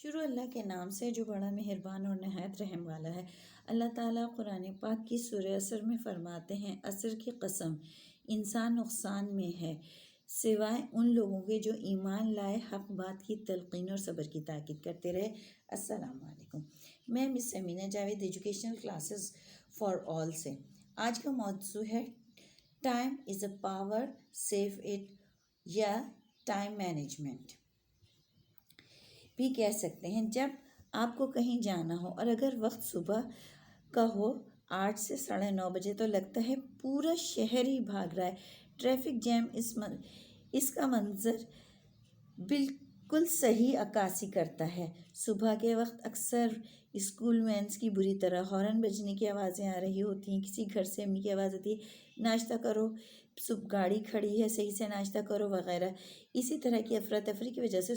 شروع اللہ کے نام سے جو بڑا مہربان اور نہایت رحم والا ہے۔ اللہ تعالیٰ قرآن پاک کی سورہ عصر میں فرماتے ہیں، عصر کی قسم، انسان نقصان میں ہے سوائے ان لوگوں کے جو ایمان لائے، حق بات کی تلقین اور صبر کی تاکید کرتے رہے۔ السلام علیکم، میں miss Amina Javed educational classes for all سے۔ آج کا موضوع ہے time is a power, save it, یا ٹائم مینجمنٹ بھی کہہ سکتے ہیں۔ جب آپ کو کہیں جانا ہو اور اگر وقت صبح کا ہو 8 سے 9:30 بجے، تو لگتا ہے پورا شہر ہی بھاگ رہا ہے۔ ٹریفک جیم اس کا منظر بالکل صحیح عکاسی کرتا ہے۔ صبح کے وقت اکثر اسکول وینس کی بری طرح ہارن بجنے کی آوازیں آ رہی ہوتی ہیں، کسی گھر سے امی کی آواز آتی ہے، ناشتہ کرو، صبح گاڑی کھڑی ہے، صحیح سے ناشتہ کرو وغیرہ۔ اسی طرح کی افراتفری کی وجہ سے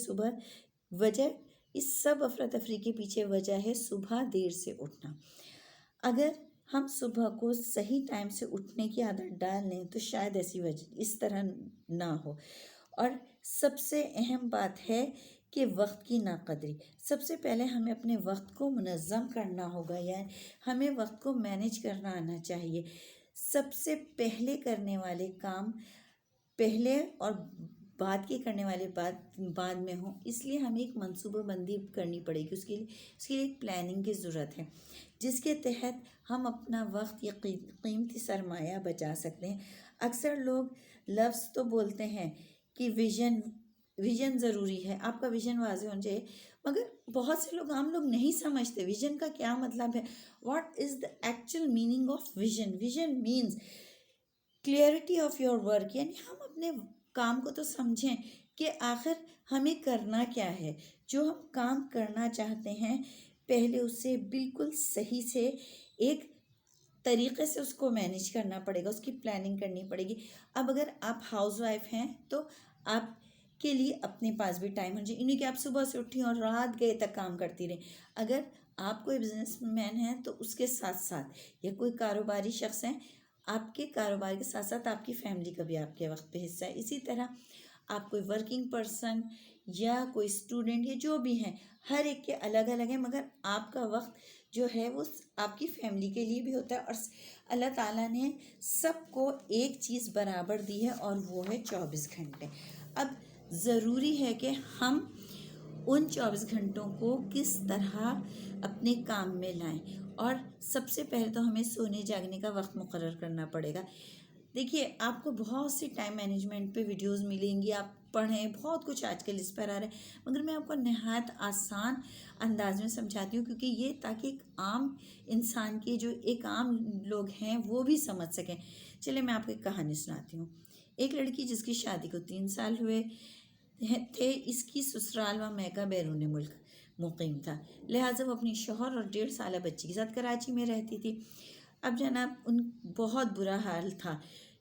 اس سب افراتفری کے پیچھے وجہ ہے صبح دیر سے اٹھنا۔ اگر ہم صبح کو صحیح ٹائم سے اٹھنے کی عادت ڈال لیں تو شاید اس طرح نہ ہو۔ اور سب سے اہم بات ہے کہ وقت کی ناقدری۔ سب سے پہلے ہمیں اپنے وقت کو منظم کرنا ہوگا، یعنی ہمیں وقت کو مینیج کرنا آنا چاہیے۔ سب سے پہلے کرنے والے کام پہلے اور بعد کے کرنے والے بعد میں ہوں، اس لیے ہمیں ایک منصوبہ بندی کرنی پڑے گی۔ اس کے لیے ایک پلاننگ کی ضرورت ہے، جس کے تحت ہم اپنا وقت یا قیمتی سرمایہ بچا سکتے ہیں۔ اکثر لوگ لفظ تو بولتے ہیں کہ ویژن ضروری ہے، آپ کا ویژن واضح ہونا چاہیے، مگر بہت سے لوگ عام لوگ نہیں سمجھتے ویژن کا کیا مطلب ہے۔ What is the actual meaning of vision? Vision means clarity of your work, یعنی ہم اپنے کام کو تو سمجھیں کہ آخر ہمیں کرنا کیا ہے۔ جو ہم کام کرنا چاہتے ہیں، پہلے اسے بالکل صحیح سے ایک طریقے سے اس کو مینیج کرنا پڑے گا، اس کی پلاننگ کرنی پڑے گی۔ اب اگر آپ ہاؤس وائف ہیں تو آپ کے لیے اپنے پاس بھی ٹائم ہونا چاہیے، انہیں کہ آپ صبح سے اٹھیں اور رات گئے تک کام کرتی رہیں۔ اگر آپ کوئی بزنس مین ہیں تو اس کے ساتھ ساتھ، یا کوئی کاروباری شخص ہیں، آپ کے کاروبار کے ساتھ ساتھ آپ کی فیملی کا بھی آپ کے وقت پہ حصہ ہے۔ اسی طرح آپ کوئی ورکنگ پرسن یا کوئی اسٹوڈنٹ یا جو بھی ہیں، ہر ایک کے الگ الگ ہیں، مگر آپ کا وقت جو ہے وہ آپ کی فیملی کے لیے بھی ہوتا ہے۔ اور اللہ تعالیٰ نے سب کو ایک چیز برابر دی ہے، اور وہ ہے 24 گھنٹے۔ اب ضروری ہے کہ ہم ان 24 گھنٹوں کو کس طرح اپنے کام میں لائیں، اور سب سے پہلے تو ہمیں سونے جاگنے کا وقت مقرر کرنا پڑے گا۔ دیکھیے، آپ کو بہت سی ٹائم مینجمنٹ پہ ویڈیوز ملیں گی، آپ پڑھیں، بہت کچھ آج کل اس پر آ رہا ہے، مگر میں آپ کو نہایت آسان انداز میں سمجھاتی ہوں، کیونکہ یہ تاکہ ایک عام انسان کی جو ایک عام لوگ ہیں وہ بھی سمجھ سکیں۔ چلے میں آپ کو ایک کہانی سناتی ہوں۔ ایک لڑکی جس کی شادی کو 3 سال ہوئے تھے، اس کی سسرال و میکہ بیرون ملک مقیم تھا، لہٰذا وہ اپنی شوہر اور 1.5 سالہ بچی کے ساتھ کراچی میں رہتی تھی۔ اب جناب ان بہت برا حال تھا،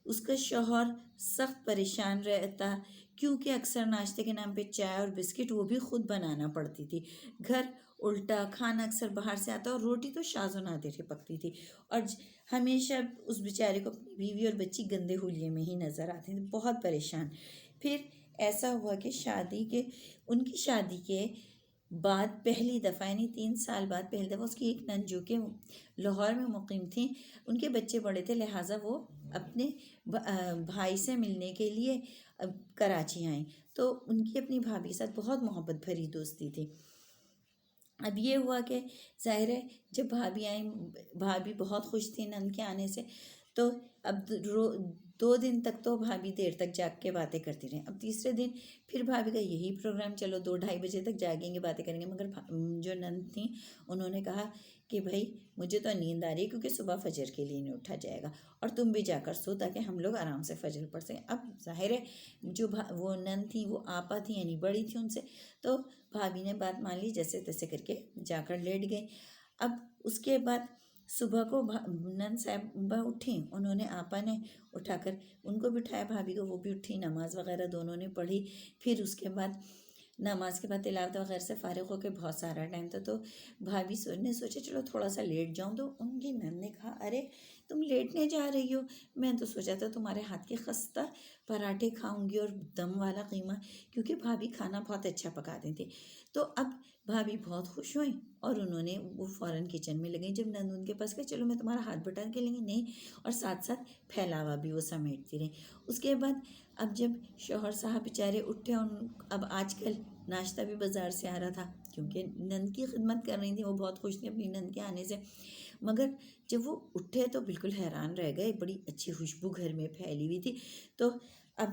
اس کا شوہر سخت پریشان رہتا، کیونکہ اکثر ناشتے کے نام پہ چائے اور بسکٹ وہ بھی خود بنانا پڑتی تھی، گھر الٹا، کھانا اکثر باہر سے آتا، اور روٹی تو شاذ و نادر ہی پکتی تھی، اور ہمیشہ اس بیچارے کو اپنی بیوی اور بچی گندے حلیے میں ہی نظر آتے تھے، بہت پریشان۔ پھر ایسا ہوا کہ ان کی شادی کے بعد پہلی دفعہ، یعنی 3 سال بعد پہلی دفعہ، اس کی ایک نند جو کہ لاہور میں مقیم تھیں، ان کے بچے بڑے تھے، لہٰذا وہ اپنے بھائی سے ملنے کے لیے کراچی آئیں، تو ان کی اپنی بھابھی کے ساتھ بہت محبت بھری دوستی تھی۔ اب یہ ہوا کہ ظاہر ہے جب بھابھی آئیں، بھابھی بہت خوش تھی نند کے آنے سے، تو اب 2 دن تک تو بھابھی دیر تک جاگ کے باتیں کرتی رہیں۔ اب تیسرے دن پھر بھابھی کا یہی پروگرام، چلو 2-2:30 بجے تک جاگیں گے، باتیں کریں گے، مگر جو نند تھیں انہوں نے کہا کہ بھائی مجھے تو نیند آ رہی ہے، کیونکہ صبح فجر کے لیے نہیں اٹھا جائے گا، اور تم بھی جا کر سو تاکہ ہم لوگ آرام سے فجر پڑھ سکیں۔ اب ظاہر ہے جو وہ نند تھیں وہ آپا تھیں، یعنی بڑی تھیں ان سے، تو بھابھی نے بات مان لی، جیسے تیسے کر کے جا کر لیٹ گئی۔ اب اس کے بعد صبح کو نند صاحبہ اٹھیں، انہوں نے آپا نے اٹھا کر ان کو بٹھایا، بھابھی کو، وہ بھی اٹھی، نماز وغیرہ دونوں نے پڑھی۔ پھر اس کے بعد نماز کے بعد تلاوت وغیرہ سے فارغ ہو کے بہت سارا ٹائم تھا، تو بھابھی نے سوچا چلو تھوڑا سا لیٹ جاؤں، تو ان کی نند نے کہا ارے تم لیٹنے جا رہی ہو، میں تو سوچا تھا تمہارے ہاتھ کے خستہ پراٹھے کھاؤں گی اور دم والا قیمہ، کیونکہ بھابھی کھانا بہت اچھا پکاتی تھی۔ تو اب بھابھی بہت خوش ہوئیں اور انہوں نے وہ فوراً کچن میں لگیں. جب نند ان کے پاس کہ چلو میں تمہارا ہاتھ بٹا کے لیں گی، نہیں، اور ساتھ ساتھ پھیلاوا بھی وہ سمیٹتی رہیں. اس کے بعد اب جب شوہر صاحب بیچارے اٹھے، اب آج کل ناشتہ بھی بازار سے آ رہا تھا کیونکہ نند کی خدمت کر رہی تھیں، وہ بہت خوش تھیں اپنی نند کے آنے سے. مگر جب وہ اٹھے تو بالکل حیران رہ گئے، بڑی اچھی خوشبو گھر میں پھیلی ہوئی تھی. تو اب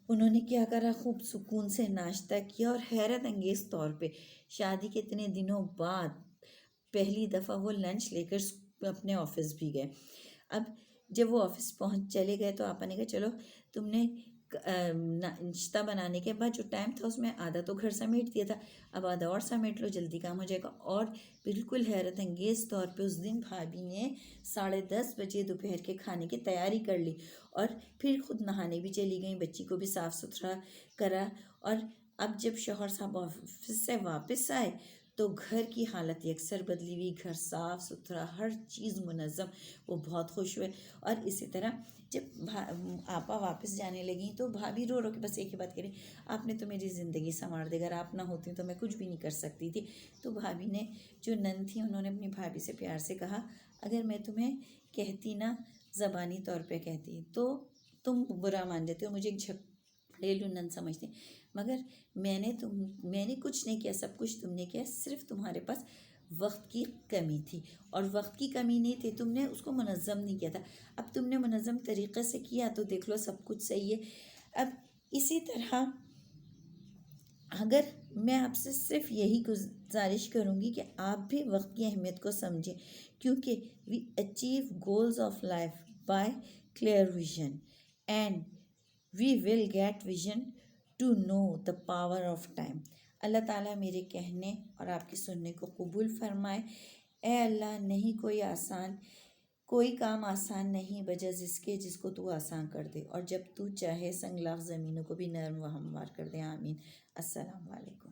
انہوں نے کیا کرا، خوب سکون سے ناشتہ کیا اور حیرت انگیز طور پہ شادی کے اتنے دنوں بعد پہلی دفعہ وہ لنچ لے کر اپنے آفس بھی گئے. اب جب وہ آفس پہنچ چلے گئے تو آپا نے کہا چلو تم نے ناشتہ بنانے کے بعد جو ٹائم تھا اس میں آدھا تو گھر سمیٹ دیا تھا، اب آدھا اور سمیٹ لو، جلدی کام ہو جائے گا. اور بالکل حیرت انگیز طور پہ اس دن بھابھی نے 10:30 بجے دوپہر کے کھانے کی تیاری کر لی اور پھر خود نہانے بھی چلی گئیں، بچی کو بھی صاف ستھرا کرا. اور اب جب شوہر صاحب آفس سے واپس آئے تو گھر کی حالت یکسر بدلی ہوئی، گھر صاف ستھرا، ہر چیز منظم. وہ بہت خوش ہوئے. اور اسی طرح جب آپا واپس جانے لگیں تو بھابھی رو رو کے بس ایک ہی بات کریں، آپ نے تو میری زندگی سنوار دی، اگر آپ نہ ہوتی تو میں کچھ بھی نہیں کر سکتی تھی. تو بھابھی نے، جو نند تھی، انہوں نے اپنی بھابھی سے پیار سے کہا، اگر میں تمہیں کہتی نا، زبانی طور پہ کہتی تو تم برا مان جاتے ہو، مجھے ایک گھریلو نند سمجھتی، مگر میں نے کچھ نہیں کیا، سب کچھ تم نے کیا، صرف تمہارے پاس وقت کی کمی تھی. اور وقت کی کمی نہیں تھی، تم نے اس کو منظم نہیں کیا تھا، اب تم نے منظم طریقے سے کیا تو دیکھ لو سب کچھ صحیح ہے. اب اسی طرح اگر میں آپ سے صرف یہی گزارش کروں گی کہ آپ بھی وقت کی اہمیت کو سمجھیں، کیونکہ we achieve goals of life by clear vision and we will get vision to know the power of time. اللہ تعالیٰ میرے کہنے اور آپ کے سننے کو قبول فرمائے. اے اللہ، نہیں کوئی کام آسان نہیں بجز اس کے جس کو تو آسان کر دے، اور جب تو چاہے سنگلاخ زمینوں کو بھی نرم و ہموار کر دے. آمین. السلام علیکم.